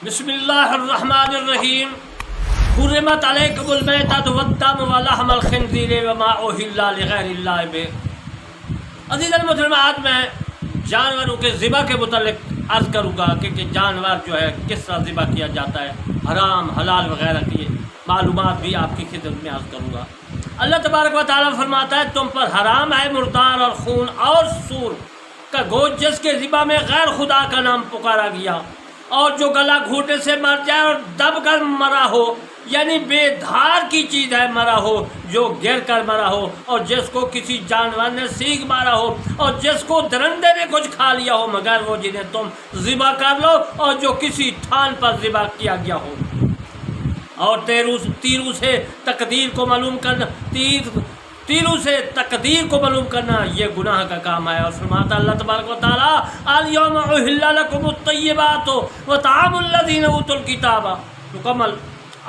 بسم اللہ الرحمن الرحیم۔ حرمت علیکم المیتۃ والدم ولحم الخنزیر وما اہل لغیر اللہ بہ۔ عزیز المسلمات، میں جانوروں کے ذبح کے متعلق عرض کروں گا کہ جانور جو ہے کس طرح ذبح کیا جاتا ہے، حرام حلال وغیرہ کی معلومات بھی آپ کی خدمت میں عرض کروں گا۔ اللہ تبارک و تعالیٰ فرماتا ہے تم پر حرام ہے مردار اور خون اور سور کا گوشت جس کے ذبح میں غیر خدا کا نام پکارا گیا، اور جو گلا گھونٹنے سے مر جائے اور دب کر مرا ہو، یعنی بے دھار کی چیز ہے مرا ہو، جو گر کر مرا ہو، اور جس کو کسی جانور نے سینگ مارا ہو، اور جس کو درندے نے کچھ کھا لیا ہو مگر وہ جنہیں تم ذبح کر لو، اور جو کسی تھان پر ذبح کیا گیا ہو۔ اور تیروں سے تقدیر کو معلوم کرنا، تیروں سے تقدیر کو معلوم کرنا یہ گناہ کا کام ہے۔ اور فرماتا اللہ تبارک و تعالیٰ الیوم احل لکم الطیبات وطعام الذین اوتوا الکتاب، مکمل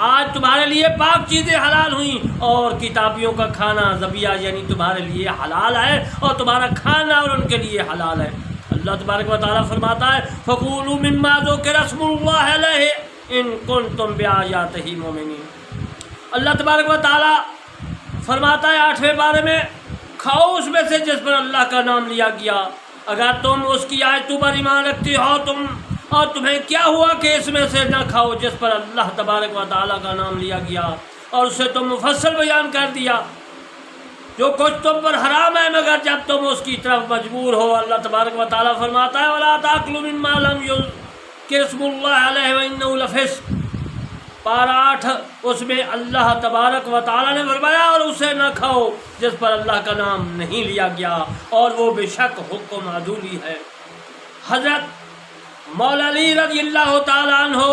آج تمہارے لیے پاک چیزیں حلال ہوئیں اور کتابیوں کا کھانا ذبیحہ یعنی تمہارے لیے حلال ہے، اور تمہارا کھانا اور ان کے لیے حلال ہے۔ اللہ تبارک و تعالیٰ فرماتا ہے فَكُولُوا مِمَّا ذُكِرَ اسْمُ اللَّهِ عَلَيْهِ ان کنتم بآیاتہ مؤمنین۔ اللہ تبارک و تعالیٰ فرماتا ہے 8ویں بارے میں کھاؤ اس میں سے جس پر اللہ کا نام لیا گیا، اگر تم اس کی آیتوں پر ایمان رکھتے ہو اور تمہیں کیا ہوا کہ اس میں سے نہ کھاؤ جس پر اللہ تبارک و تعالیٰ کا نام لیا گیا، اور اسے تم مفصل بیان کر دیا جو کچھ تم پر حرام ہے مگر جب تم اس کی طرف مجبور ہو۔ اللہ تبارک و تعالیٰ فرماتا ہے وَلَا تَأْكُلُوا مِمَّا لَمْ يُذْكَرِ اسْمُ اللَّهِ عَلَيْهِ وَإِنَّهُ لَفِسْقٌ۔ پارہ 8 اس میں اللہ تبارک و تعالیٰ نے فرمایا اور اسے نہ کھاؤ جس پر اللہ کا نام نہیں لیا گیا، اور وہ بے شک حکم عدولی ہے۔ حضرت مولا علی رضی اللہ تعالیٰ عنہ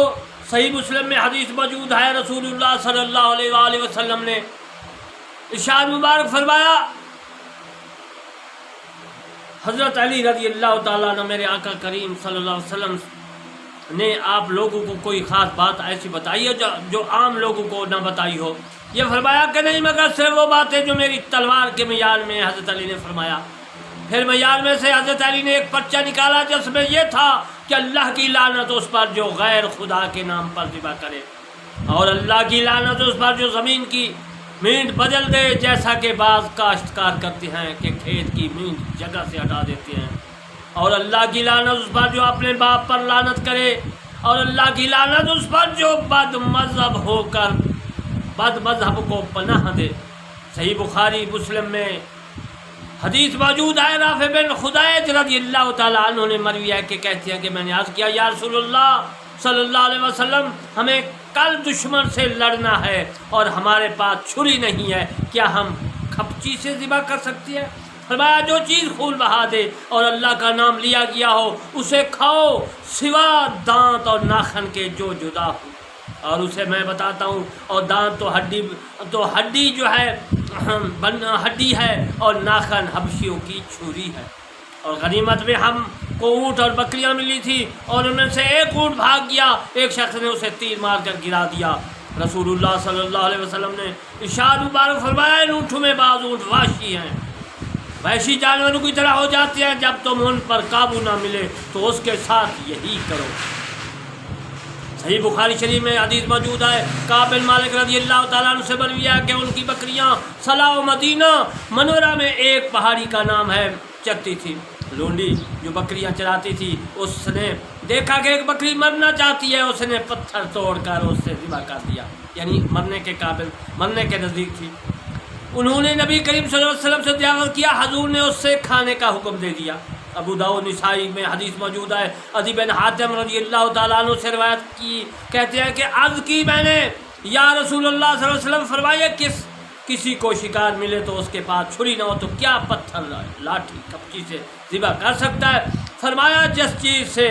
صحیح مسلم میں حدیث موجود ہے، رسول اللہ صلی اللہ علیہ وآلہ وسلم نے ارشاد مبارک فرمایا، حضرت علی رضی اللہ تعالیٰ عنہ میرے آقا کریم صلی اللہ علیہ وسلم نے آپ لوگوں کو کوئی خاص بات ایسی بتائی ہے جو عام لوگوں کو نہ بتائی ہو؟ یہ فرمایا کہ نہیں مگر صرف وہ باتیں جو میری تلوار کے میان میں۔ حضرت علی نے فرمایا، پھر میان میں سے حضرت علی نے ایک پرچہ نکالا جس میں یہ تھا کہ اللہ کی لعنت اس پر جو غیر خدا کے نام پر ذبح کرے، اور اللہ کی لعنت اس پر جو زمین کی مینٹ بدل دے، جیسا کہ بعض کاشتکار کرتے ہیں کہ کھیت کی مینٹ جگہ سے ہٹا دیتے ہیں، اور اللہ کی لعنت اس پر جو اپنے باپ پر لعنت کرے، اور اللہ کی لعنت اس پر جو بد مذہب ہو کر بد مذہب کو پناہ دے۔ صحیح بخاری مسلم میں حدیث موجود ہے، رافع بن خدیج رضی اللہ تعالیٰ عنہ نے مروی ہے کہ کہتے ہیں کہ میں نے عرض کیا یا رسول اللہ صلی اللہ علیہ وسلم ہمیں کل دشمن سے لڑنا ہے اور ہمارے پاس چھری نہیں ہے، کیا ہم کھپچی سے ذبح کر سکتے ہیں؟ فرمایا جو چیز خون بہا دے اور اللہ کا نام لیا گیا ہو اسے کھاؤ، سوا دانت اور ناخن کے جو جدا ہو۔ اور اسے میں بتاتا ہوں، اور دانت تو ہڈی جو ہے ہڈی ہے، اور ناخن حبشیوں کی چھری ہے۔ اور غنیمت میں ہم کو اونٹ اور بکریاں ملی تھی، اور ان میں سے ایک اونٹ بھاگ گیا، ایک شخص نے اسے تیر مار کر گرا دیا۔ رسول اللہ صلی اللہ علیہ وسلم نے ارشاد مبارک فرمایا ان اونٹوں میں بعض اونٹ وحشی ہیں، وحشی جانوروں کی طرح ہو جاتے ہیں، جب تم ان پر قابو نہ ملے تو اس کے ساتھ یہی کرو۔ صحیح بخاری شریف میں حدیث موجود ہے، کعب بن مالک رضی اللہ تعالیٰ عنہ سے مروی ہے کہ ان کی بکریاں صلاح و مدینہ منورہ میں ایک پہاڑی کا نام ہے چرتی تھی۔ لونڈی جو بکریاں چراتی تھی اس نے دیکھا کہ ایک بکری مرنا چاہتی ہے، اس نے پتھر توڑ کر اس سے ذبح کر دیا، یعنی مرنے کے قابل، مرنے کے نزدیک تھی۔ انہوں نے نبی کریم صلی اللہ علیہ وسلم سے دعوت کیا، حضور نے اس سے کھانے کا حکم دے دیا۔ ابو داؤد نسائی میں حدیث موجود ہے، عدی بن حاتم رضی اللہ تعالیٰ عنہ سے روایت کی، کہتے ہیں کہ عرض کی میں نے یا رسول اللہ صلی اللہ علیہ وسلم فرمایا کسی کو شکار ملے تو اس کے پاس چھری نہ ہو تو کیا پتھر لاٹھی کپچی سے ذبح کر سکتا ہے؟ فرمایا جس چیز سے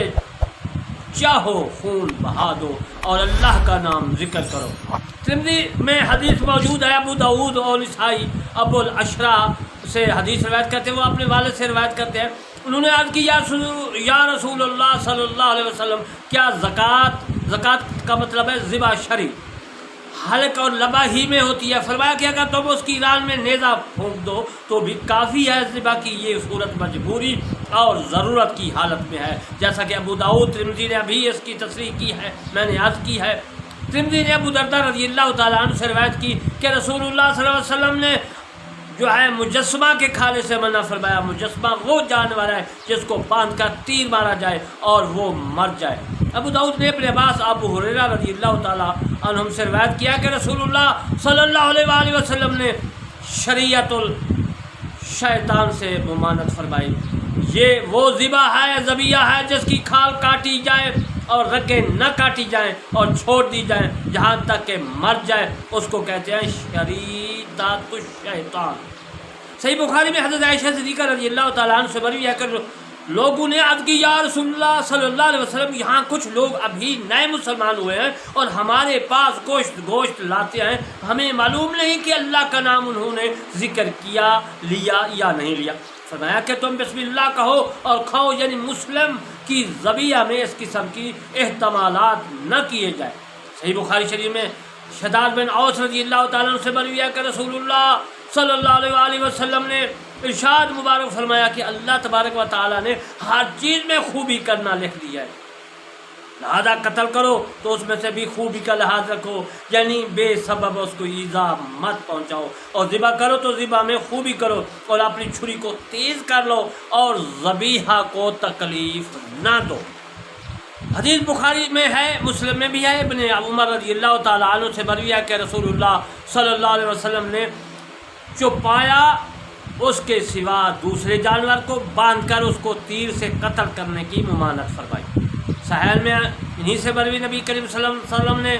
چاہو خون بہا دو اور اللہ کا نام ذکر کرو۔ ترمذی میں حدیث موجود ہے، ابو داؤد اور نسائی ابو الاشرا سے حدیث روایت کرتے ہیں، وہ اپنے والد سے روایت کرتے ہیں، انہوں نے عرض کی یا رسول اللہ صلی اللہ علیہ وسلم کیا زکوٰۃ کا مطلب ہے ذبح شرعی، حلق اور لبا ہی میں ہوتی ہے۔ فرمایا کہ اگر تم اس کی ران میں نیزہ پھونک دو تو بھی کافی ہے ذبح کی یہ صورت مجبوری اور ضرورت کی حالت میں ہے، جیسا کہ ابو داؤد ترمذی نے ابھی اس کی تصریح کی ہے، میں نے عرض کی ہے۔ ترمذی نے ابو درداء رضی اللہ تعالیٰ عنہ سے روایت کی کہ رسول اللہ صلی اللہ علیہ وسلم نے جو ہے مجسمہ کے کھانے سے منع فرمایا۔ مجسمہ وہ جانور ہے جس کو باندھ کر تیر مارا جائے اور وہ مر جائے۔ ابو داؤد نے اپنے عباس ابو ہریرہ رضی اللہ تعالیٰ عنہم سے روایت کیا کہ رسول اللہ صلی اللہ علیہ وآلہ وسلم نے شریعت الشیطان سے ممانعت فرمائی۔ یہ وہ ذبح ہے، ذبیحہ ہے جس کی کھال کاٹی جائے اور رگیں نہ کاٹی جائیں اور چھوڑ دی جائیں جہاں تک کہ مر جائے، اس کو کہتے ہیں شریعت الشیطان۔ صحیح بخاری میں حضرت عائشہ صدیقہ رضی اللہ تعالیٰ عنہ سے مروی ہے کہ لوگوں نے عرض کی، یا رسول اللہ صلی اللہ علیہ وسلم، یہاں کچھ لوگ ابھی نئے مسلمان ہوئے ہیں اور ہمارے پاس گوشت لاتے ہیں، ہمیں معلوم نہیں کہ اللہ کا نام انہوں نے ذکر کیا، لیا یا نہیں لیا۔ فرمایا کہ تم بسم اللہ کہو اور کھاؤ، یعنی مسلم کی ذبیحہ میں اس قسم کی احتمالات نہ کیے جائے۔ صحیح بخاری شریف میں شداد بن اوس رضی اللہ تعالیٰ عنہ سے مروی ہے کہ رسول اللہ صلی اللہ علیہ وآلہ وسلم نے ارشاد مبارک فرمایا کہ اللہ تبارک و تعالیٰ نے ہر چیز میں خوبی کرنا لکھ دیا ہے، لہذا قتل کرو تو اس میں سے بھی خوبی کا لحاظ رکھو، یعنی بے سبب اس کو ایذا مت پہنچاؤ، اور ذبح کرو تو ذبح میں خوبی کرو اور اپنی چھری کو تیز کر لو اور ذبیحہ کو تکلیف نہ دو۔ حدیث بخاری میں ہے، مسلم میں بھی ہے، ابن عمر رضی اللہ تعالیٰ عنہ سے مروی ہے کہ رسول اللہ صلی اللہ علیہ وسلم نے چپایا اس کے سوا دوسرے جانور کو باندھ کر اس کو تیر سے قتل کرنے کی ممانعت فرمائی۔ صحیح میں انہی سے مروی نبی کریم صلی اللہ علیہ وسلم نے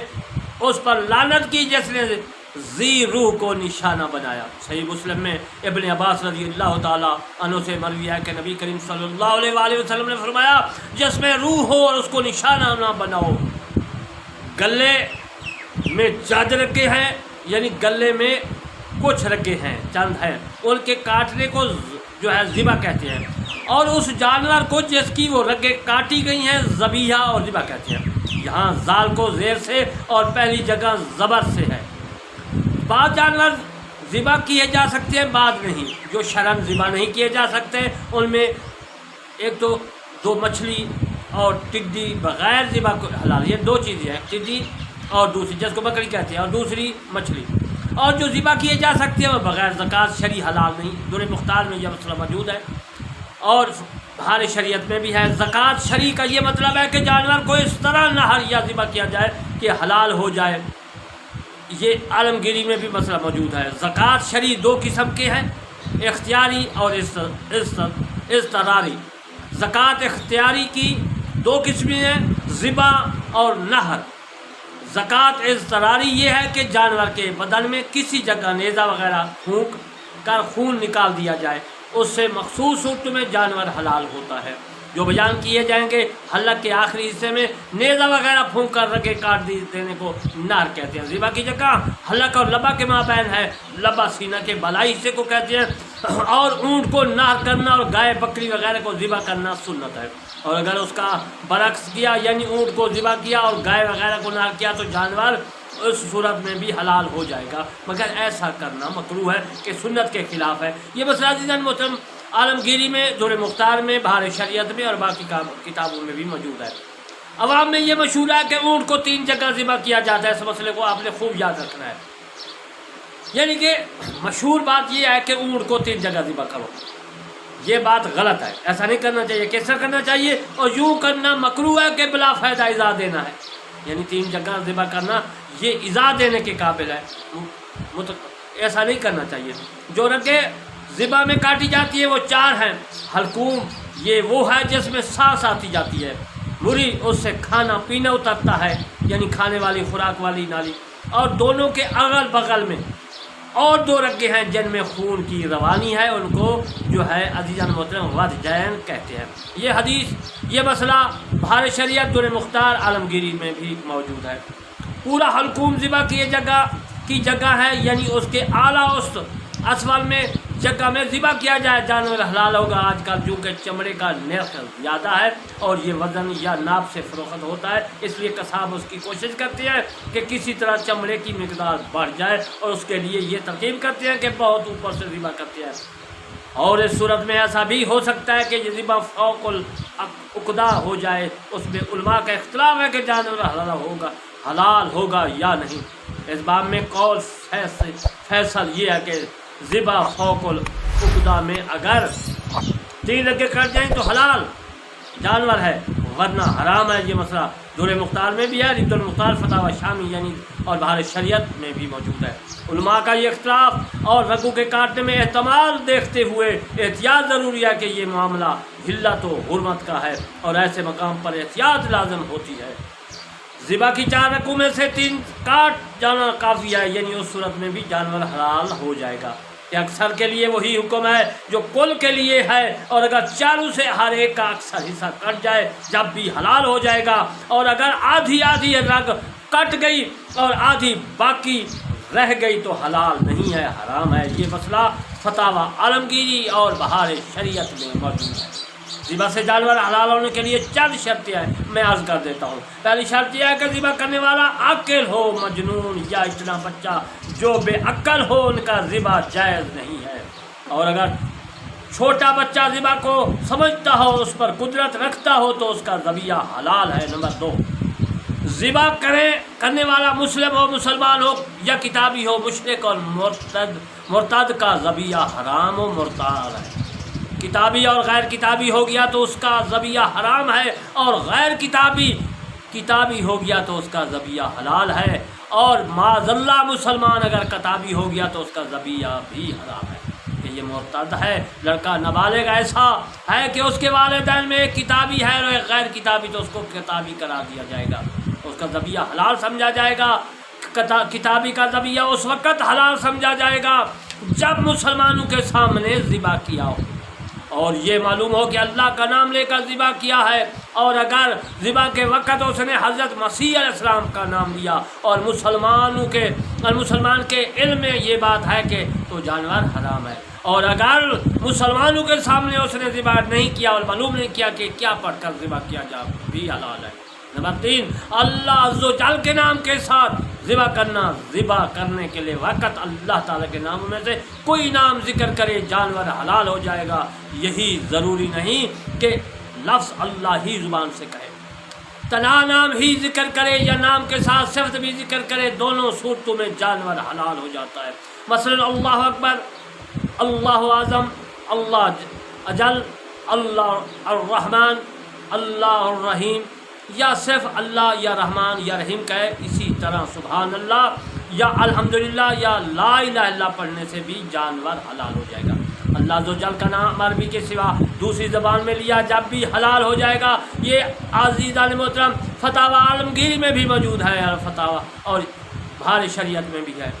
اس پر لعنت کی جس نے ذی روح کو نشانہ بنایا۔ صحیح مسلم میں ابن عباس رضی اللہ تعالیٰ عنہ سے مروی ہے کہ نبی کریم صلی اللہ علیہ وآلہ وسلم نے فرمایا، جس میں روح ہو اور اس کو نشانہ نہ بناؤ۔ گلے میں چند رگے ہیں، یعنی گلے میں کچھ رگے ہیں، چند ہیں، ان کے کاٹنے کو جو ہے ذبح کہتے ہیں، اور اس جانور کو جس کی وہ رگیں کاٹی گئی ہیں ذبیحہ اور ذبح کہتے ہیں۔ یہاں زال کو زیر سے اور پہلی جگہ زبر سے ہے۔ بعض جانور ذبح کیے جا سکتے ہیں، بعض نہیں۔ جو شرعاً ذبح نہیں کیے جا سکتے ان میں ایک تو دو مچھلی اور ٹڈی بغیر ذبح کو حلال، یہ دو چیزیں ہیں، ٹڈی اور دوسری جس کو بکری کہتے ہیں، اور دوسری مچھلی۔ اور جو ذبح کیے جا سکتے ہیں وہ بغیر زکوٰۃ شرعی حلال نہیں۔ در مختار میں یہ مسئلہ موجود ہے، اور بہار شریعت میں بھی ہے۔ زکوٰۃ شرعی کا یہ مطلب ہے کہ جانور کو اس طرح نہر یا ذبح کیا جائے کہ حلال ہو جائے۔ یہ عالمگیری میں بھی مسئلہ موجود ہے۔ زکوٰۃ شرعی دو قسم کے ہیں، اختیاری اور اضطراری۔ زکوٰۃ اختیاری کی دو قسمیں ہیں، ذبح اور نہر۔ زکوٰۃ اضطراری یہ ہے کہ جانور کے بدن میں کسی جگہ نیزہ وغیرہ پھونک کر خون نکال دیا جائے، اس سے مخصوص صورت میں جانور حلال ہوتا ہے، جو بیان کیے جائیں گے۔ حلق کے آخری حصے میں نیزہ وغیرہ پھونک کر رگیں کاٹ دینے کو نہر کہتے ہیں۔ ذبح کی جگہ حلق اور لبا کے مابین ہے، لبا سینہ کے بالائی حصے کو کہتے ہیں، اور اونٹ کو نہر کرنا اور گائے بکری وغیرہ کو ذبح کرنا سنت ہے۔ اور اگر اس کا برعکس کیا، یعنی اونٹ کو ذبح کیا اور گائے وغیرہ کو نہر کیا، تو جانور اس صورت میں بھی حلال ہو جائے گا، مگر ایسا کرنا مکروہ ہے کہ سنت کے خلاف ہے۔ یہ مسئلہ عزیزان محترم عالمگیری میں، در مختار میں، بہار شریعت میں اور باقی کتابوں میں بھی موجود ہے۔ عوام میں یہ مشہور ہے کہ اونٹ کو 3 جگہ ذبح کیا جاتا ہے۔ اس مسئلے کو آپ نے خوب یاد رکھنا ہے، یعنی کہ مشہور بات یہ ہے کہ اونٹ کو 3 جگہ ذبح کرو، یہ بات غلط ہے، ایسا نہیں کرنا چاہیے۔ کیسا کرنا چاہیے؟ اور یوں کرنا مکروہ ہے کہ بلا فائدہ ایذا دینا ہے، یعنی 3 جگہ ذبح کرنا یہ ایذا دینے کے قابل ہے، ایسا نہیں کرنا چاہیے۔ جو رگیں ذبح میں کاٹی جاتی ہے وہ 4 ہیں۔ حلقوم یہ وہ ہے جس میں سانس آتی جاتی ہے، مری اس سے کھانا پینا اترتا ہے، یعنی کھانے والی خوراک والی نالی، اور دونوں کے اغل بغل میں اور 2 رگیں ہیں جن میں خون کی روانی ہے، ان کو جو ہے عزیزان محترم وجدین کہتے ہیں۔ یہ حدیث، یہ مسئلہ بہار شریعت در مختار عالمگیری میں بھی موجود ہے۔ پورا حلقوم ذبح کی جگہ ہے، یعنی اس کے اعلیٰ اسفل میں جگہ میں ذبح کیا جائے جانور حلال ہوگا۔ آج کل جو کہ چمڑے کا نرخ زیادہ ہے اور یہ وزن یا ناپ سے فروخت ہوتا ہے، اس لیے قصاب اس کی کوشش کرتے ہیں کہ کسی طرح چمڑے کی مقدار بڑھ جائے اور اس کے لیے یہ ترکیب کرتے ہیں کہ بہت اوپر سے ذبح کرتے ہیں۔ اور اس صورت میں ایسا بھی ہو سکتا ہے کہ یہ ذبح فوق العقدہ ہو جائے۔ اس میں علماء کا اختلاف ہے کہ جانور حلال ہوگا یا نہیں۔ اس باب میں قول فیصل یہ ہے کہ ذبح فوق العقدہ میں اگر 3 رکعت کر جائیں تو حلال جانور ہے، ورنہ حرام ہے۔ یہ مسئلہ دور مختار میں بھی ہے، رد المختار فتاوی شامی یعنی اور بہار شریعت میں بھی موجود ہے۔ علماء کا یہ اختلاف اور رگو کے کاٹنے میں احتمال دیکھتے ہوئے احتیاط ضروری ہے کہ یہ معاملہ حلت و حرمت کا ہے اور ایسے مقام پر احتیاط لازم ہوتی ہے۔ ذبح کی 4 رکوع میں سے 3 کاٹ جانا کافی ہے، یعنی اس صورت میں بھی جانور حلال ہو جائے گا۔ یہ اکثر کے لیے وہی حکم ہے جو کل کے لیے ہے، اور اگر چاروں سے ہر ایک کا اکثر حصہ کٹ جائے جب بھی حلال ہو جائے گا، اور اگر آدھی رگ کٹ گئی اور آدھی باقی رہ گئی تو حلال نہیں ہے، حرام ہے۔ یہ مسئلہ فتاوی عالمگیری اور بہار شریعت میں موجود ہے۔ ذبح سے جانور حلال ہونے کے لیے چند شرطیں ہیں، میں عرض کر دیتا ہوں۔ پہلی شرط یہ ہے کہ ذبح کرنے والا عاقل ہو، مجنون یا اتنا بچہ جو بے عقل ہو ان کا ذبح جائز نہیں ہے، اور اگر چھوٹا بچہ ذبح کو سمجھتا ہو، اس پر قدرت رکھتا ہو تو اس کا ذبیحہ حلال ہے۔ نمبر 2، ذبح کرنے والا مسلم ہو، مسلمان ہو یا کتابی ہو، مشرک اور مرتد کا ذبیحہ حرام و مرتد ہے۔ کتابی اور غیر کتابی ہو گیا تو اس کا ذبیحہ حرام ہے، اور غیر کتابی ہو گیا تو اس کا ذبیحہ حلال ہے، اور معاذ اللہ مسلمان اگر کتابی ہو گیا تو اس کا ذبیحہ بھی حرام ہے کہ یہ مرتد ہے۔ لڑکا نابالغ ایسا ہے کہ اس کے والدین میں ایک کتابی ہے اور ایک غیر کتابی، تو اس کو کتابی قرار دیا جائے گا، اس کا ذبیحہ حلال سمجھا جائے گا۔ کتابی کا ذبیحہ اس وقت حلال سمجھا جائے گا جب مسلمانوں کے سامنے ذبح کیا ہو اور یہ معلوم ہو کہ اللہ کا نام لے کر ذبح کیا ہے، اور اگر ذبح کے وقت اس نے حضرت مسیح علیہ السلام کا نام لیا اور مسلمان کے علم میں یہ بات ہے کہ تو جانور حرام ہے، اور اگر مسلمانوں کے سامنے اس نے ذبح نہیں کیا اور معلوم نہیں کیا کہ کیا پڑھ کر ذبح کیا جائے بھی حلال ہے۔ نمبر 3، اللہ عز و جل کے نام کے ساتھ ذبح کرنا۔ ذبح کرنے کے لیے وقت اللہ تعالیٰ کے ناموں میں سے کوئی نام ذکر کرے، جانور حلال ہو جائے گا۔ یہی ضروری نہیں کہ لفظ اللہ ہی زبان سے کہے، تنہا نام ہی ذکر کرے یا نام کے ساتھ صفت بھی ذکر کرے، دونوں صورتوں میں جانور حلال ہو جاتا ہے۔ مثلا اللہ اکبر، اللہ اعظم، اللہ اجل، اللہ الرحمن، اللہ الرحیم، یا صرف اللہ یا رحمان یا رحیم کہے۔ اسی طرح سبحان اللہ یا الحمدللہ یا لا الہ الا اللہ پڑھنے سے بھی جانور حلال ہو جائے گا۔ اللہ عز و جل کا نام عربی کے سوا دوسری زبان میں لیا جب بھی حلال ہو جائے گا۔ یہ عزیزان محترم فتاوی عالمگیری میں بھی موجود ہے اور فتاوی اور بہار شریعت میں بھی ہے۔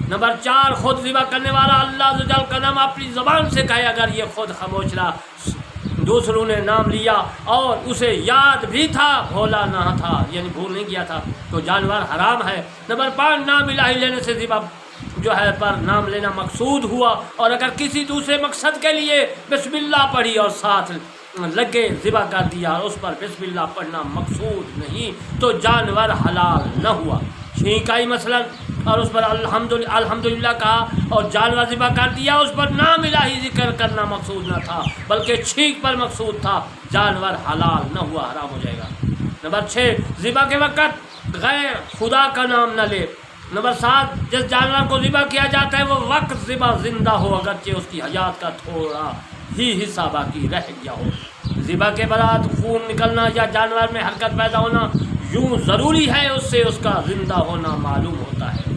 نمبر 4، خود ذبح کرنے والا اللہ عز و جل کا نام اپنی زبان سے کہے، اگر یہ خود خاموش رہا، دوسروں نے نام لیا اور اسے یاد بھی تھا، بھولا نہ تھا یعنی بھول نہیں گیا تھا، تو جانور حرام ہے۔ نمبر 5، نام الہی لینے سے ذبح جو ہے پر نام لینا مقصود ہوا، اور اگر کسی دوسرے مقصد کے لیے بسم اللہ پڑھی اور ساتھ لگے ذبح کر دیا اور اس پر بسم اللہ پڑھنا مقصود نہیں تو جانور حلال نہ ہوا۔ چھینک آئی مثلا اور اس پر الحمدللہ کہا اور جانور ذبح کر دیا، اس پر نام الہی ذکر کرنا مقصود نہ تھا بلکہ چھینک پر مقصود تھا، جانور حلال نہ ہوا، حرام ہو جائے گا۔ نمبر 6، ذبح کے وقت غیر خدا کا نام نہ لے۔ نمبر 7، جس جانور کو ذبح کیا جاتا ہے وہ وقت ذبح زندہ ہو، اگرچہ اس کی حیات کا تھوڑا ہی حصہ باقی رہ گیا ہو۔ ذبح کے بعد خون نکلنا یا جانور میں حرکت پیدا ہونا یوں ضروری ہے، اس سے اس کا زندہ ہونا معلوم ہوتا ہے۔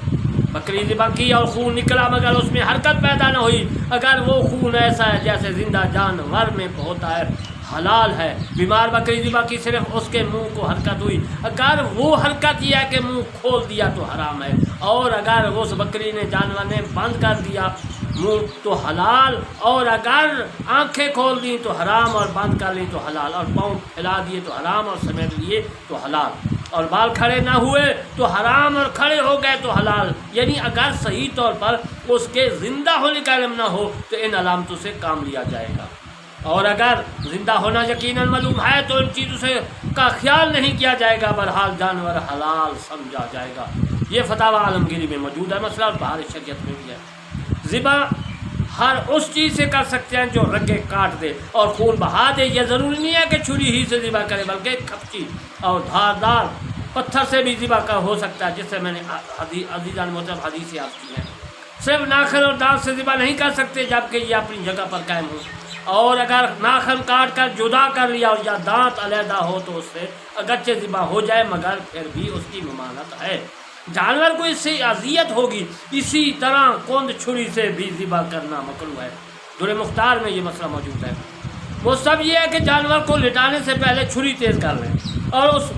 بکری ذبح کی اور خون نکلا مگر اس میں حرکت پیدا نہ ہوئی، اگر وہ خون ایسا ہے جیسے زندہ جانور میں ہوتا ہے، حلال ہے۔ بیمار بکری ذبح کی، صرف اس کے منہ کو حرکت ہوئی، اگر وہ حرکت یہ ہے کہ منہ کھول دیا تو حرام ہے، اور اگر اس بکری نے جانور نے بند کر دیا منہ تو حلال، اور اگر آنکھیں کھول دیں تو حرام اور بند کر لی تو حلال، اور پاؤں پھیلا دیے تو حرام اور سمیٹ لیے تو حلال۔ اور بال کھڑے نہ ہوئے تو حرام اور کھڑے ہو گئے تو حلال، یعنی اگر صحیح طور پر اس کے زندہ ہونے کا علم نہ ہو تو ان علامتوں سے کام لیا جائے گا، اور اگر زندہ ہونا یقیناً معلوم ہے تو ان چیزوں سے کا خیال نہیں کیا جائے گا، بہرحال جانور حلال سمجھا جائے گا۔ یہ فتاوی عالمگیری میں موجود ہے مسئلہ، اور بہار شریعت میں بھی ہے۔ ذبح ہر اس چیز سے کر سکتے ہیں جو رگے کاٹ دے اور خون بہا دے، یہ ضروری نہیں ہے کہ چھری ہی سے ذبح کرے، بلکہ کھپچی اور دھاردار پتھر سے بھی ذبح کا ہو سکتا ہے، جس سے میں نے عزیزان محترم حدیث یاد کی ہے۔ صرف ناخن اور دانت سے ذبح نہیں کر سکتے جبکہ یہ اپنی جگہ پر قائم ہو، اور اگر ناخن کاٹ کر جدا کر لیا اور یا دانت علیحدہ ہو تو اس سے اگرچہ ذبح ہو جائے مگر پھر بھی اس کی ممانعت ہے، جانور کو اس سے اذیت ہوگی۔ اسی طرح کند چھری سے بھی ذبح کرنا مکروہ ہے۔ در مختار میں یہ مسئلہ موجود ہے۔ وہ سب یہ ہے کہ جانور کو لٹانے سے پہلے چھری تیز کر لیں، اور اس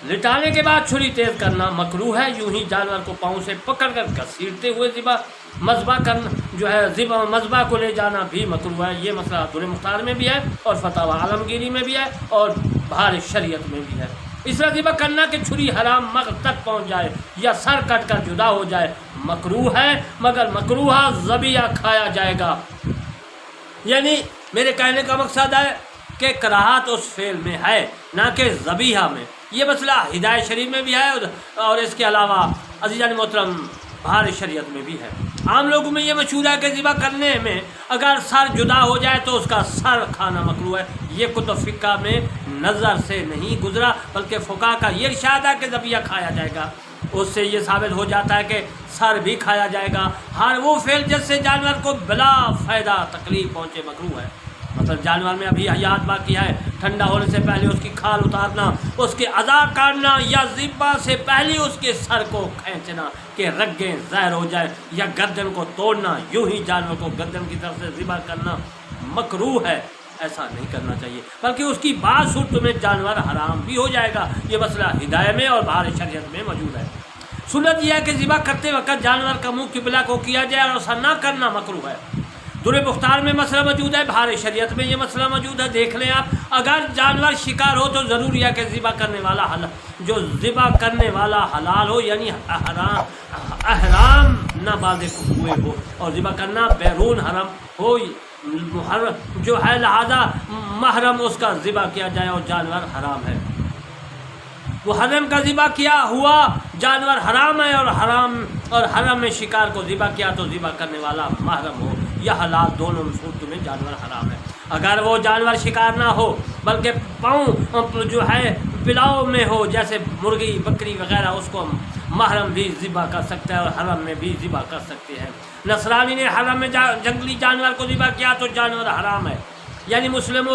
لٹانے کے بعد چھری تیز کرنا مکروہ ہے۔ یوں ہی جانور کو پاؤں سے پکڑ کر گھسیٹتے ہوئے مذبح کرنا جو ہے مذبح کو لے جانا بھی مکروہ ہے۔ یہ مسئلہ در مختار میں بھی ہے اور فتاوی عالمگیری میں بھی ہے اور بہار شریعت میں بھی ہے۔ اس طرح ذبح کرنا کہ چھری حرام مغز تک پہنچ جائے یا سر کٹ کر جدا ہو جائے مکروہ ہے، مگر مکروہ ذبیحہ کھایا جائے گا۔ یعنی میرے کہنے کا مقصد ہے کہ کراہت اس فعل میں ہے نہ کہ ذبیحہ میں۔ یہ مسئلہ ہدایت شریف میں بھی ہے اور اس کے علاوہ عزیزان محترم بہار شریعت میں بھی ہے۔ عام لوگوں میں یہ مشہور ہے کہ ذبح کرنے میں اگر سر جدا ہو جائے تو اس کا سر کھانا مکروہ ہے۔ یہ کتب فقہ میں نظر سے نہیں گزرا، بلکہ فقہا کا یہ ارشاد ہے کہ ذبیحہ کھایا جائے گا۔ اس سے یہ ثابت ہو جاتا ہے کہ سر بھی کھایا جائے گا۔ ہر وہ فعل جس سے جانور کو بلا فائدہ تکلیف پہنچے مکروہ ہے۔ مثلا جانور میں ابھی حیات باقی ہے، ٹھنڈا ہونے سے پہلے اس کی کھال اتارنا، اس کے اعضاء کاٹنا، یا ذبح سے پہلے اس کے سر کو کھینچنا کہ رگیں ظاہر ہو جائے، یا گردن کو توڑنا، یوں ہی جانور کو گردن کی طرف سے ذبح کرنا مکروہ ہے۔ ایسا نہیں کرنا چاہیے، بلکہ اس کی بعض صورتوں میں جانور حرام بھی ہو جائے گا۔ یہ مسئلہ ہدایت میں اور بہار شریعت میں موجود ہے۔ سنت یہ ہے کہ ذبح کرتے وقت جانور کا منہ قبلہ کو کیا جائے اور ایسا نہ کرنا مکروہ ہے۔ در مختار میں مسئلہ موجود ہے، بہار شریعت میں یہ مسئلہ موجود ہے۔ دیکھ لیں آپ، اگر جانور شکار ہو تو ضروری ہے کہ ذبح کرنے والا حلال ہو، یعنی احرام نہ بالغ ہوئے ہو، اور ذبح کرنا بیرون حرم ہو جو ہے، لہذا محرم اس کا ذبح کیا جائے اور جانور حرام ہے۔ وہ حرم کا ذبح کیا ہوا جانور حرام ہے، اور حرم میں شکار کو ذبح کیا تو ذبح کرنے والا محرم ہو یا حلال، دونوں صورتوں میں جانور حرام ہے۔ اگر وہ جانور شکار نہ ہو بلکہ پاؤں جو ہے پلاؤ میں ہو، جیسے مرغی بکری وغیرہ، اس کو محرم بھی ذبح کر سکتا ہے اور حرم میں بھی ذبح کر سکتے ہیں۔ نصرانی نے حرم میں جنگلی جانور کو ذبح کیا تو جانور حرام ہے، یعنی مسلمان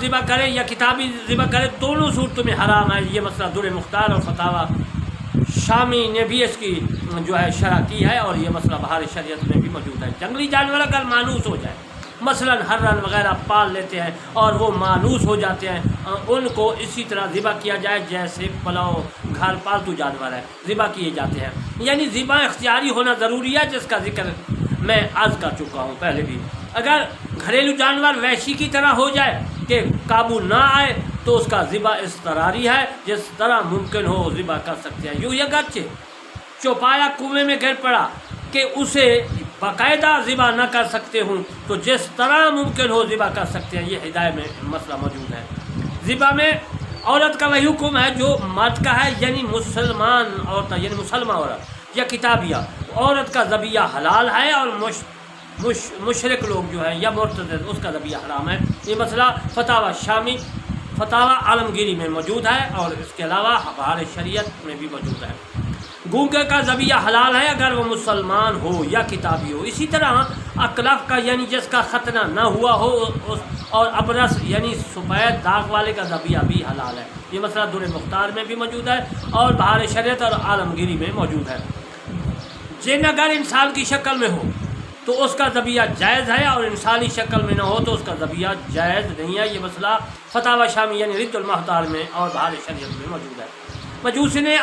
ذبح کرے یا کتابی ذبح کرے، دونوں صورتوں میں حرام ہے۔ یہ مسئلہ در مختار اور فتاوی شامی نے بھی اس کی جو ہے شرح کی ہے، اور یہ مسئلہ بہار شریعت میں بھی موجود ہے۔ جنگلی جانور اگر مانوس ہو جائے، مثلا ہرن وغیرہ پال لیتے ہیں اور وہ مانوس ہو جاتے ہیں، ان کو اسی طرح ذبح کیا جائے جیسے پلاؤ گھر پالتو جانور ہے ذبح کیے جاتے ہیں۔ یعنی ذبح اختیاری ہونا ضروری ہے، جس کا ذکر میں عرض کر چکا ہوں پہلے بھی۔ اگر گھریلو جانور وحشی کی طرح ہو جائے کہ قابو نہ آئے تو اس کا ذبح اضطراری ہے، جس طرح ممکن ہو ذبح کر سکتے ہیں۔ یوں اگرچہ چوپایا کنویں میں گر پڑا کہ اسے باقاعدہ ذبح نہ کر سکتے ہوں تو جس طرح ممکن ہو ذبح کر سکتے ہیں۔ یہ ہدایت میں مسئلہ موجود ہے۔ ذبح میں عورت کا وہی حکم ہے جو مرد کا ہے، یعنی مسلمان عورت، یعنی مسلمہ عورت یا کتابیہ عورت کا ذبیحہ حلال ہے، اور مشرک لوگ جو ہے یا مرتد اس کا ذبیحہ حرام ہے۔ یہ مسئلہ فتاوی شامی، فتاوی عالمگیری میں موجود ہے، اور اس کے علاوہ بہار شریعت میں بھی موجود ہے۔ گونگے کا ذبیحہ حلال ہے اگر وہ مسلمان ہو یا کتابی ہو۔ اسی طرح اکلف کا، یعنی جس کا ختنہ نہ ہوا ہو، اور ابرس یعنی سفید داغ والے کا ذبیحہ بھی حلال ہے۔ یہ مسئلہ در مختار میں بھی موجود ہے اور بہار شریعت اور عالمگیری میں موجود ہے۔ جن اگر انسان کی شکل میں ہو تو اس کا ذبیحہ جائز ہے، اور انسانی شکل میں نہ ہو تو اس کا ذبیحہ جائز نہیں ہے۔ یہ مسئلہ فتاوی شامی یعنی رد المحتار میں اور بہار شریعت میں موجود ہے۔ مجوسی نے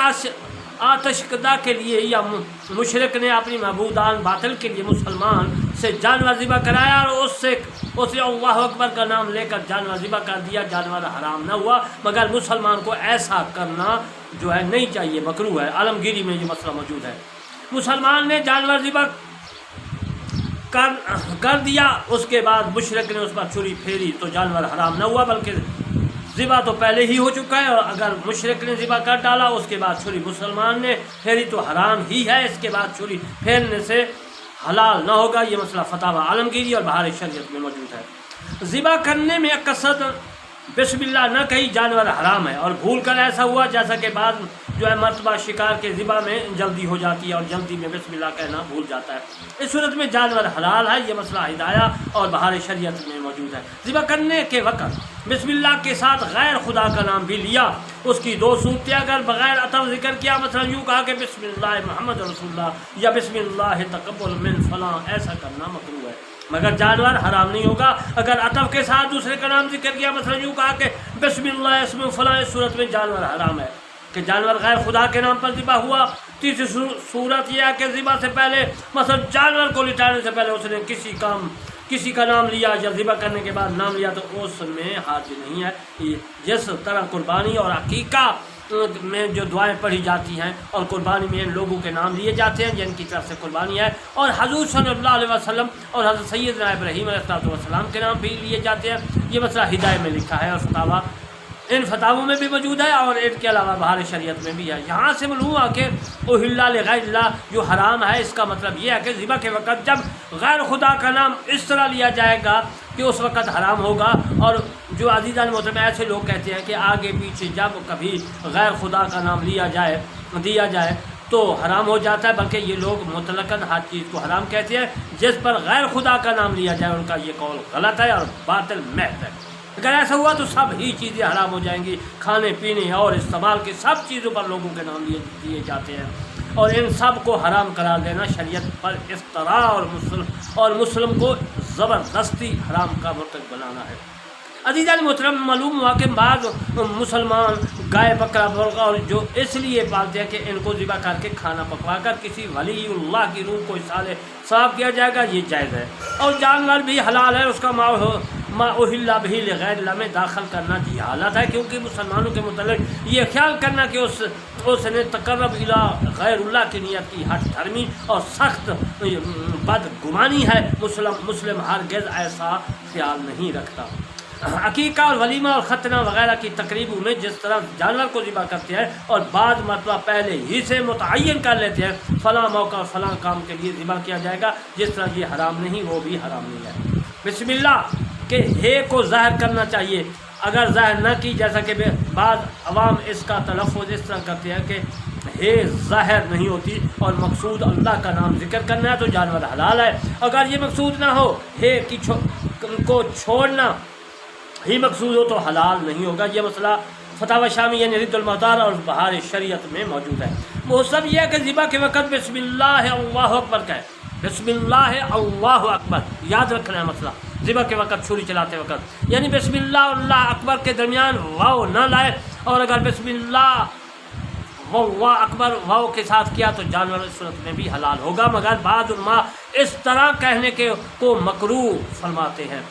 آتش کدہ کے لیے یا مشرک نے اپنی معبودان باطل کے لیے مسلمان سے جانور ذبح کرایا اور اسے اللہ اکبر کا نام لے کر جانور ذبح کر دیا، جانور حرام نہ ہوا، مگر مسلمان کو ایسا کرنا جو ہے نہیں چاہیے، مکروہ ہے۔ عالمگیری میں یہ مسئلہ موجود ہے۔ مسلمان نے جانور ذبح کر دیا، اس کے بعد مشرک نے اس پر چھری پھیری تو جانور حرام نہ ہوا، بلکہ ذبح تو پہلے ہی ہو چکا ہے، اور اگر مشرک نے ذبح کر ڈالا اس کے بعد چھری مسلمان نے پھیری تو حرام ہی ہے، اس کے بعد چھری پھیرنے سے حلال نہ ہوگا۔ یہ مسئلہ فتاوی عالمگیری اور بہار شریعت میں موجود ہے۔ ذبح کرنے میں قصد بسم اللہ نہ کہی جانور حرام ہے، اور بھول کر ایسا ہوا جیسا کہ بعض جو ہے مرتبہ شکار کے ذبح میں جلدی ہو جاتی ہے اور جلدی میں بسم اللہ کہنا بھول جاتا ہے، اس صورت میں جانور حلال ہے۔ یہ مسئلہ ہدایہ اور بہار شریعت میں موجود ہے۔ ذبح کرنے کے وقت بسم اللہ کے ساتھ غیر خدا کا نام بھی لیا، اس کی دو صورتیں، اگر بغیر عطف ذکر کیا، مثلا یوں کہا کہ بسم اللہ محمد رسول اللہ یا بسم اللہ تقبل من فلاں، ایسا کرنا مکروہ ہے، مگر جانور حرام نہیں ہوگا۔ اگر عطف کے ساتھ دوسرے کا نام ذکر کیا، مثلا یوں کہا کہ بسم اللہ اسم فلاں، اس صورت میں جانور حرام ہے کہ جانور غیر خدا کے نام پر ذبح ہوا۔ تیسری صورت یہ ہے کہ ذبح سے پہلے، مثلا جانور کو لٹانے سے پہلے اس نے کسی کا نام لیا یا ذبح کرنے کے بعد نام لیا تو اس میں حرج نہیں ہے۔ جس طرح قربانی اور عقیقہ میں جو دعائیں پڑھی جاتی ہیں اور قربانی میں ان لوگوں کے نام لیے جاتے ہیں جن کی طرف سے قربانی ہے، اور حضور صلی اللہ علیہ وسلم اور حضرت سیدنا ابراہیم علیہ السلام کے نام بھی لیے جاتے ہیں، یہ مسئلہ ہدایہ میں لکھا ہے اور فتاوی ان فتاووں میں بھی موجود ہے، اور ان کے علاوہ بہار شریعت میں بھی ہے۔ یہاں سے معلوم ہوا کہ اہل لغیر اللہ جو حرام ہے، اس کا مطلب یہ ہے کہ ذبح کے وقت جب غیر خدا کا نام اس طرح لیا جائے گا کہ اس وقت حرام ہوگا، اور جو عزیزان محترم ایسے لوگ کہتے ہیں کہ آگے پیچھے جب کبھی غیر خدا کا نام دیا جائے تو حرام ہو جاتا ہے، بلکہ یہ لوگ مطلقاً ہر چیز کو حرام کہتے ہیں جس پر غیر خدا کا نام لیا جائے، ان کا یہ قول غلط ہے اور باطل محض ہے۔ اگر ایسا ہوا تو سب ہی چیزیں حرام ہو جائیں گی، کھانے پینے اور استعمال کی سب چیزوں پر لوگوں کے نام دیے جاتے ہیں، اور ان سب کو حرام قرار دینا شریعت پر افتراء اور مسلم کو زبردستی حرام کا مرتکب بنانا ہے۔ عزیزان محترم، معلوم ہوا کہ بعض مسلمان گائے بکرا مرغا اور جو اس لیے پالتے ہیں کہ ان کو ذبح کر کے کھانا پکوا کر کسی ولی اللہ کی روح کو اصالِ ثواب کیا جائے گا، یہ جائز ہے، اور جانور بھی حلال ہے، اس کا ما اہل بہ لغیر اللہ میں داخل کرنا جہالت ہے، کیونکہ مسلمانوں کے متعلق یہ خیال کرنا کہ اس نے تقرب الی غیر اللہ کی نیت کی ہٹ دھرمی اور سخت بدگمانی ہے۔ مسلم ہرگز ایسا خیال نہیں رکھتا۔ عقیقہ اور ولیمہ اور ختنہ وغیرہ کی تقریبوں میں جس طرح جانور کو ذبح کرتے ہیں اور بعض مرتبہ پہلے ہی سے متعین کر لیتے ہیں فلاں موقع اور فلاں کام کے لیے ذبح کیا جائے گا، جس طرح یہ حرام نہیں وہ بھی حرام نہیں ہے۔ بسم اللہ کے ہے کو ظاہر کرنا چاہیے، اگر ظاہر نہ کی، جیسا کہ بعض عوام اس کا تلفظ اس طرح کرتے ہیں کہ ہے ظاہر نہیں ہوتی اور مقصود اللہ کا نام ذکر کرنا ہے تو جانور حلال ہے، اگر یہ مقصود نہ ہو، ہے کو چھوڑنا ہی مقصود ہو تو حلال نہیں ہوگا۔ یہ مسئلہ فتاوی شامی یعنی رد المحتار اور بہار شریعت میں موجود ہے۔ مہذب یہ ہے کہ ذبح کے وقت بسم اللہ اللہ اکبر کہے، بسم اللہ اللہ اکبر، یاد رکھنا ہے مسئلہ ذبح کے وقت چھری چلاتے وقت، یعنی بسم اللہ اللہ اکبر کے درمیان واو نہ لائے، اور اگر بسم اللہ واللہ اکبر واو کے ساتھ کیا تو جانور اس صورت میں بھی حلال ہوگا، مگر بعض علماء اس طرح کہنے کو مکروہ فرماتے ہیں۔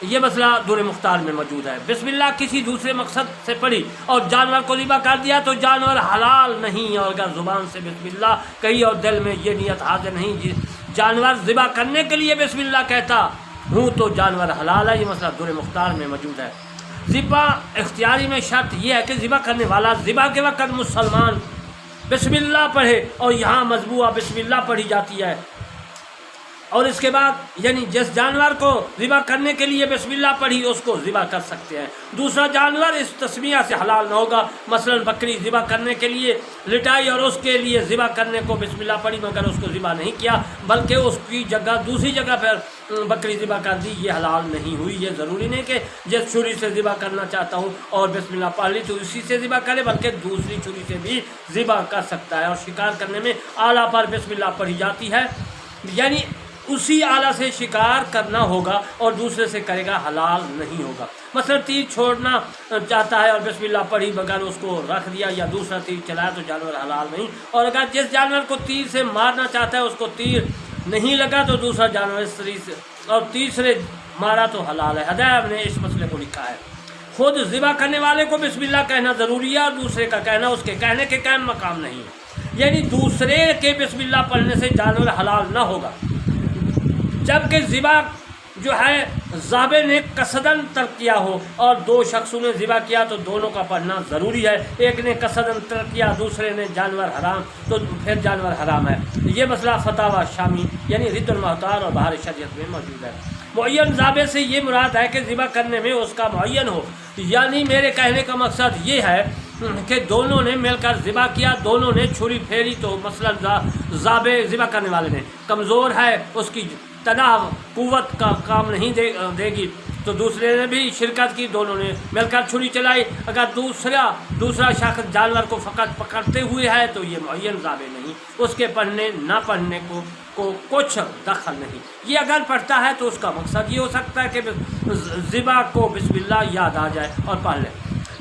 یہ مسئلہ دور مختار میں موجود ہے۔ بسم اللہ کسی دوسرے مقصد سے پڑھی اور جانور کو ذبح کر دیا تو جانور حلال نہیں، اور اگر زبان سے بسم اللہ کہی اور دل میں یہ نیت حاضر نہیں جانور ذبح کرنے کے لیے بسم اللہ کہتا ہوں تو جانور حلال ہے۔ یہ مسئلہ دور مختار میں موجود ہے۔ ذبح اختیاری میں شرط یہ ہے کہ ذبح کرنے والا ذبح کے وقت مسلمان بسم اللہ پڑھے، اور یہاں مذبوحہ بسم اللہ پڑھی جاتی ہے، اور اس کے بعد یعنی جس جانور کو ذبح کرنے کے لیے بسم اللہ پڑھی اس کو ذبح کر سکتے ہیں۔ دوسرا جانور اس تسمیہ سے حلال نہ ہوگا، مثلا بکری ذبح کرنے کے لیے لٹائی اور اس کے لیے ذبح کرنے کو بسم اللہ پڑھی مگر اس کو ذبح نہیں کیا، بلکہ اس کی جگہ دوسری جگہ پر بکری ذبح کر دی، یہ حلال نہیں ہوئی۔ یہ ضروری نہیں کہ جس چھری سے ذبح کرنا چاہتا ہوں اور بسم اللہ پڑھ لی تو اسی سے ذبح کرے، بلکہ دوسری چھری سے بھی ذبح کر سکتا ہے۔ اور شکار کرنے میں آلہ پر بسم اللہ پڑھی جاتی ہے، یعنی اسی آلہ سے شکار کرنا ہوگا اور دوسرے سے کرے گا، حلال نہیں ہوگا۔ مثلا تیر چھوڑنا چاہتا ہے اور بسم اللہ پڑھی مگر اس کو رکھ دیا یا دوسرا تیر چلایا تو جانور حلال نہیں، اور اگر جس جانور کو تیر سے مارنا چاہتا ہے اس کو تیر نہیں لگا تو دوسرا جانور اس طریقے سے، اور تیسرے مارا تو حلال ہے۔ ہدایب نے اس مسئلے کو لکھا ہے۔ خود ذبح کرنے والے کو بسم اللہ کہنا ضروری ہے، اور دوسرے کا کہنا اس کے کہنے کے قائم مقام نہیں ہے، یعنی دوسرے کے بسم اللہ پڑھنے سے جانور حلال نہ ہوگا، جبکہ ذبح جو ہے ذابح نے قصداً ترک کیا ہو اور دو شخصوں نے ذبح کیا تو دونوں کا پڑھنا ضروری ہے۔ ایک نے قصداً ترک کیا، دوسرے نے جانور حرام، تو پھر جانور حرام ہے۔ یہ مسئلہ فتاوی شامی یعنی رد المحتار اور بہار شریعت میں موجود ہے۔ معین ذابح سے یہ مراد ہے کہ ذبح کرنے میں اس کا معین ہو، یعنی میرے کہنے کا مقصد یہ ہے کہ دونوں نے مل کر ذبح کیا، دونوں نے چھری پھیری، تو مثلا ذابح ذبح کرنے والے نے کمزور ہے، اس کی تناہ قوت کا کام نہیں دے گی، تو دوسرے نے بھی شرکت کی، دونوں نے مل کر چھری چلائی۔ اگر دوسرا شخص جانور کو فقط پکڑتے ہوئے ہے تو یہ معین ذابح نہیں، اس کے پڑھنے نہ پڑھنے کو کچھ دخل نہیں۔ یہ اگر پڑھتا ہے تو اس کا مقصد یہ ہو سکتا ہے کہ ذبح کو بسم اللہ یاد آ جائے اور پڑھ لے۔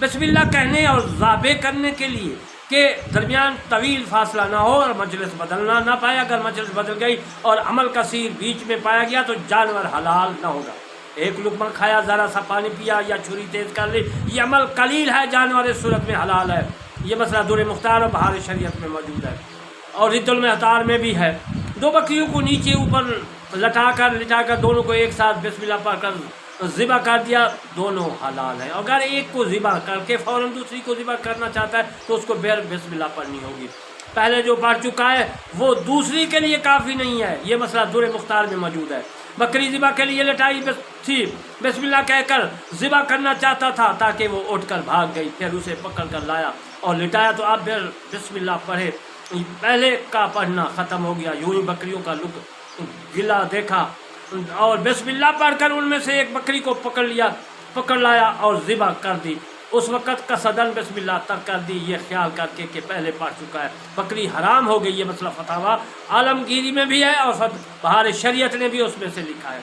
بسم اللہ کہنے اور ذابح کرنے کے لیے کے درمیان طویل فاصلہ نہ ہو اور مجلس بدلنا نہ پائے۔ اگر مجلس بدل گئی اور عمل کثیر بیچ میں پایا گیا تو جانور حلال نہ ہوگا۔ ایک لقمہ کھایا، ذرا سا پانی پیا یا چھری تیز کر لی، یہ عمل قلیل ہے، جانور اس صورت میں حلال ہے۔ یہ مسئلہ در مختار اور بہار شریعت میں موجود ہے، اور رد المحتار میں بھی ہے۔ دو بکریوں کو نیچے اوپر لٹا کر دونوں کو ایک ساتھ بسم اللہ پڑھ کر ذبح کر دیا، دونوں حلال ہیں۔ اگر ایک کو ذبح کر کے فوراً دوسری کو ذبح کرنا چاہتا ہے تو اس کو بیر بسم اللہ پڑھنی ہوگی۔ پہلے جو پڑھ چکا ہے وہ دوسری کے لیے کافی نہیں ہے، یہ مسئلہ در مختار میں موجود ہے۔ بکری ذبح کے لیے لٹائی تھی، بسم اللہ کہہ کر ذبح کرنا چاہتا تھا تاکہ وہ اٹھ کر بھاگ گئی، پھر اسے پکڑ کر لایا اور لٹایا تو اب بسم اللہ پڑھے، پہلے کا پڑھنا ختم ہو گیا۔ یوں ہی بکریوں کا گلا دیکھا اور بسم اللہ پڑھ کر ان میں سے ایک بکری کو پکڑ لایا اور ذبح کر دی، اس وقت قصداً بسم اللہ ترک کر دی، یہ خیال کر کے کہ پہلے پڑھ چکا ہے، بکری حرام ہو گئی۔ یہ مسئلہ فتاوی عالمگیری میں بھی ہے اور بہار شریعت نے بھی اس میں سے لکھا ہے۔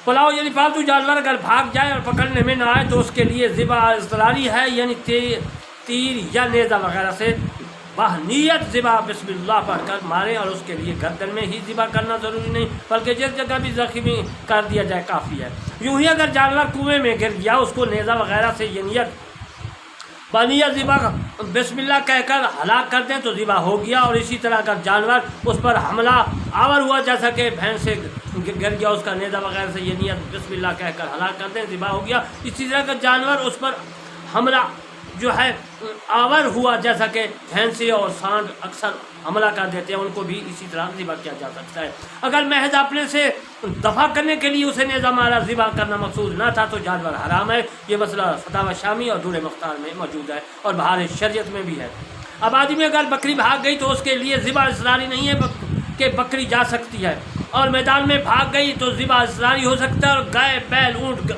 پلاؤ یعنی پالتو جانور اگر بھاگ جائے اور پکڑنے میں نہ آئے تو اس کے لیے ذبح اضطراری ہے، یعنی تیر یا نیزہ وغیرہ سے باہنیت ذبح بسم اللہ پڑھ کر ماریں، اور اس کے لیے گردن میں ہی ذبح کرنا ضروری نہیں بلکہ جس جگہ بھی زخمی کر دیا جائے کافی ہے۔ یوں ہی اگر جانور کنویں میں گر گیا، اس کو نیزہ وغیرہ سے یہ نیت باہنیت ذبح بسم اللہ کہہ کر ہلاک کر دیں تو ذبح ہو گیا۔ اور اسی طرح اگر جانور اس پر حملہ آور ہوا، جیسا کہ بھینس سے گر گیا، اس کا نیزہ وغیرہ سے یہ نیت بسم اللہ کہہ کر ہلاک کر دیں، ذبح ہو گیا۔ اسی طرح اگر جانور اس پر حملہ جو ہے آور ہوا، جیسا کہ بھینسے اور سانڈ اکثر حملہ کر دیتے ہیں، ان کو بھی اسی طرح ذبح کیا جا سکتا ہے۔ اگر محض اپنے سے دفع کرنے کے لیے اسے نیزہ مارا، ذبح کرنا مقصود نہ تھا تو جانور حرام ہے۔ یہ مسئلہ فتاوی شامی اور در مختار میں موجود ہے اور بہار شریعت میں بھی ہے۔ آبادی میں اگر بکری بھاگ گئی تو اس کے لیے ذبح اضطراری نہیں ہے کہ بکری جا سکتی ہے، اور میدان میں بھاگ گئی تو ذبح اضطراری ہو سکتا ہے۔ اور گائے، بیل، اونٹ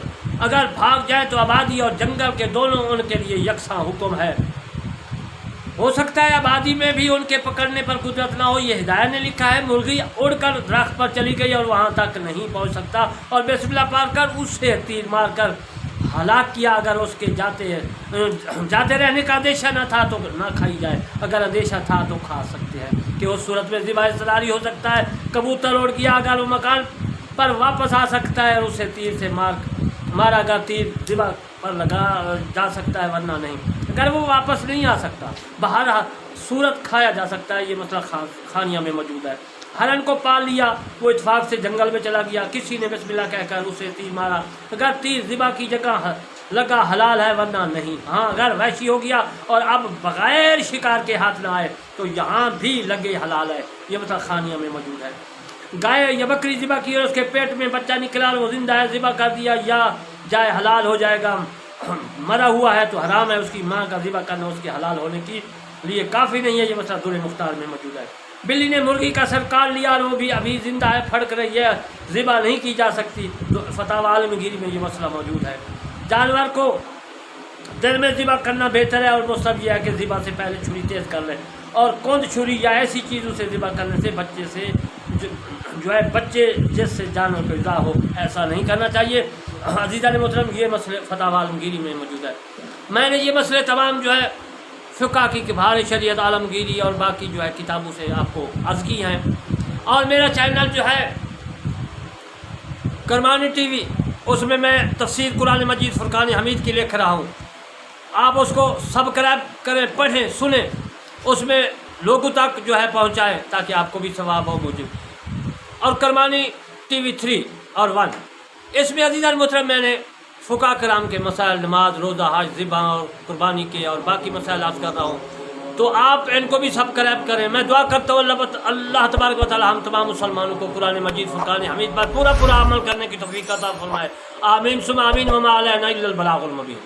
اگر بھاگ جائے تو آبادی اور جنگل کے دونوں ان کے لیے یکساں حکم ہے۔ ہو سکتا ہے آبادی میں بھی ان کے پکڑنے پر قدرت نہ ہو، یہ ہدایت نے لکھا ہے۔ مرغی اڑ کر درخت پر چلی گئی اور وہاں تک نہیں پہنچ سکتا اور بسم اللہ پڑھ کر اس سے تیر مار کر ہلاک کیا۔ اگر اس کے جاتے رہنے کا اندیشہ نہ تھا تو نہ کھائی جائے، اگر اندیشہ تھا تو کھا سکتے ہیں، کہ اس صورت میں ذبح اضطراری ہو سکتا ہے۔ کبوتر اڑ گیا، اگر وہ مکان پر واپس آ سکتا ہے اور اسے تیر سے مارا اگر تیر ذبح پر لگا جا سکتا ہے، ورنہ نہیں۔ اگر وہ واپس نہیں آ سکتا، باہر صورت کھایا جا سکتا ہے۔ یہ مسئلہ خانیہ میں موجود ہے۔ ہرن کو پال لیا، وہ اتفاق سے جنگل میں چلا گیا، کسی نے بسم اللہ کہہ کر اسے تیر مارا، اگر تیر ذبح کی جگہ لگا حلال ہے، ورنہ نہیں۔ ہاں اگر وحشی ہو گیا اور اب بغیر شکار کے ہاتھ نہ آئے تو یہاں بھی لگے حلال ہے۔ یہ مسئلہ خانیہ میں موجود ہے۔ گائے یا بکری ذبح کی اور اس کے پیٹ میں بچہ نکلا اور وہ زندہ ہے، ذبح کر دیا یا جائے حلال ہو جائے گا، مرا ہوا ہے تو حرام ہے۔ اس کی ماں کا ذبح کرنا اس کے حلال ہونے کے لیے کافی نہیں ہے۔ یہ مسئلہ در مختار میں موجود ہے۔ بلی نے مرغی کا سر کاٹ لیا اور وہ بھی ابھی زندہ ہے، پھڑک رہی ہے، ذبح نہیں کی جا سکتی۔ فتاوی عالمگیری میں یہ مسئلہ موجود ہے۔ جانور کو دل میں ذبح کرنا بہتر ہے، اور مصحف یہ ہے کہ ذبح سے پہلے چھری تیز کر لیں، اور کند چھری یا ایسی چیزوں سے ذبح کرنے سے بچے جس سے جانور کو اذا ہو، ایسا نہیں کرنا چاہیے۔ عزیزان محترم، یہ مسئلے فتاوی عالمگیری میں موجود ہے۔ میں نے یہ مسئلے تمام جو ہے فقہ کی بہار شریعت، عالمگیری اور باقی جو ہے کتابوں سے آپ کو عرض کی ہیں۔ اور میرا چینل جو ہے کرمانی ٹی وی، اس میں تفسیر قرآن مجید فرقان حمید کی لکھ رہا ہوں، آپ اس کو سبسکرائب کریں، پڑھیں، سنیں، اس میں لوگوں تک جو ہے پہنچائیں تاکہ آپ کو بھی ثواب ہو مجھے۔ اور کرمانی ٹی وی 3 اور 1، اس میں عزیزان محترم میں نے فقہاء کرام کے مسائل، نماز، روزہ، حج، ذبح اور قربانی کے اور باقی مسائل عرض کر رہا ہوں، تو آپ ان کو بھی سبسکرائب کریں۔ میں دعا کرتا ہوں اللہ تبارک و تعالی ہم تمام مسلمانوں کو قرآن مجید فرقان حمید پر پورا عمل کرنے کی توفیق عطا فرمائے۔ آمین ثم آمین، وما علینا الا البلاغ المبین۔